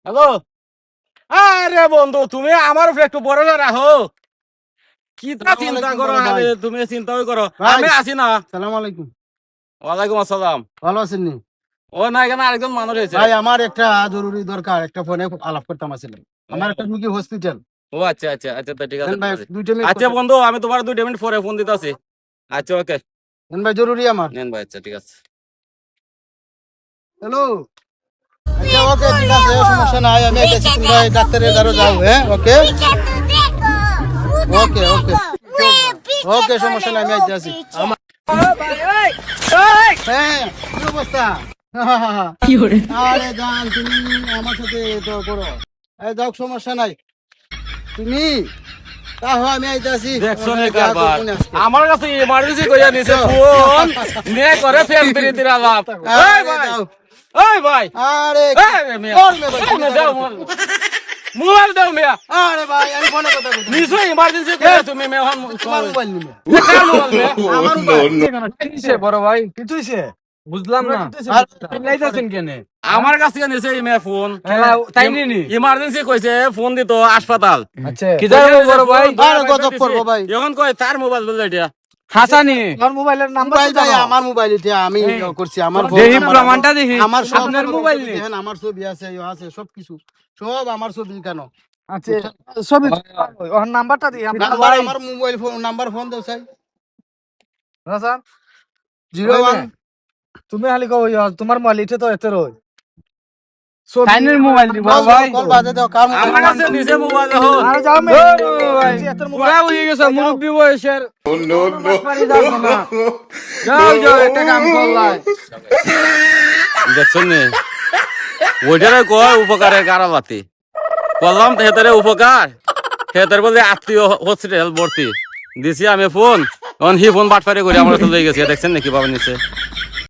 Hello. আরে বন্ধু, তুমি আমার উপরে একটু বড় রাখো। কি তা চিন্তা করো? আরে তুমি চিন্তাই করো, আমি আছি না। সালাম আলাইকুম। ওয়ালাইকুম আসসালাম। ভালো আছেন নি? ও না, এখানে আরেকজন মানুষ হয়েছে। ভাই আমার একটা জরুরি দরকার, একটা ফোনে আলাপ করতাম আসলে। আমার একটা রুগী হসপিটাল। ও আচ্ছা আচ্ছা আচ্ছা, তা ঠিক আছে। ভাই 2 মিনিট। আচ্ছা বন্ধু, আমি তোমার 2 মিনিট পরে ফোন দিতে আছি। আচ্ছা ওকে। ভাই জরুরি আমার। নেন ভাই, আচ্ছা ঠিক আছে। হ্যালো। আচ্ছা ওকে, ঠিক আছে, সমস্যা নাই, আমি আইতাছি, তোমরা ডাক্তারের দ্বারা যাও। হ্যাঁ ওকে ওকে ওকে ওকে, সমস্যা নাই, আমি আইতাছি। হ্যাঁ, কি অবস্থা? আরে জান, তুমি আমার সাথে তো করো। এই যাও, সমস্যা নাই, তুমি তাহলে আমি আইতাছি। দেখছো নে কারবার, আমার কাছে ইমার্জেন্সি কইয়া নিছে ফোন নে করে ফেল ফিরে দিরা লাভ। এই ভাই, এই ভাই, আরে এই মিয়া, এই মিয়া দাও মোবাইল দাও মিয়া। আরে ভাই, আমি ফোনে কথা বলছি। নিশ্চয় ইমার্জেন্সি কইয়া তুমি মেহন তোমার মোবাইল নিবে। আমার কিসে বড় ভাই? কিছু হইছে? বুঝলাম না। লাইতাছেন কেনে? আমার কাছে নিছে ইমে ফোন, তাই নিনি? ইমার্জেন্সি কইছে ফোন দিত হাসপাতাল। আচ্ছা, কি জানো বড় ভাই? আরে গজব করবো ভাই। এখন কই তার মোবাইল বলে এটা। হাসানি। আমার মোবাইলের নাম্বার ভাই, আমার মোবাইল এটা আমি করছি, আমার ফোন দেখি নাম্বার, প্রমাণটা দেখি। আমার সব আপনার মোবাইল নেই? দেখেন, আমার ছবি আছে, ইয়ে আছে, সবকিছু সব আমার ছবি। কেন আচ্ছা ছবি ওর নাম্বারটা দিই নাম্বার, আমার মোবাইল ফোন নাম্বার, ফোন দাও চাই। রাসান 01 তুমি খালি কও তোমার মোবাইল এটা তো এতে রই তাইনের মোবাইল দি বড় ভাই। কল বাজে দাও, কার মোবাইল? আমার কাছে নিছে মোবাইল এখন। আরে যাও মে এতের মোবাইল পুরা হয়ে গেছে মুরব্বি বয়সের। যাও যাও, একটা কাম করলাই। দেখছো নে, ওইটারে কয় উপকারের কারাবাতি করলাম, হেতারে উপকার, হেতার বলে আত্মীয় হসপিটাল ভর্তি দিছি আমি ফোন, এখন হি ফোন বাটফারি করে আমার চলে গেছে। দেখছেন নাকি বাবা নিচে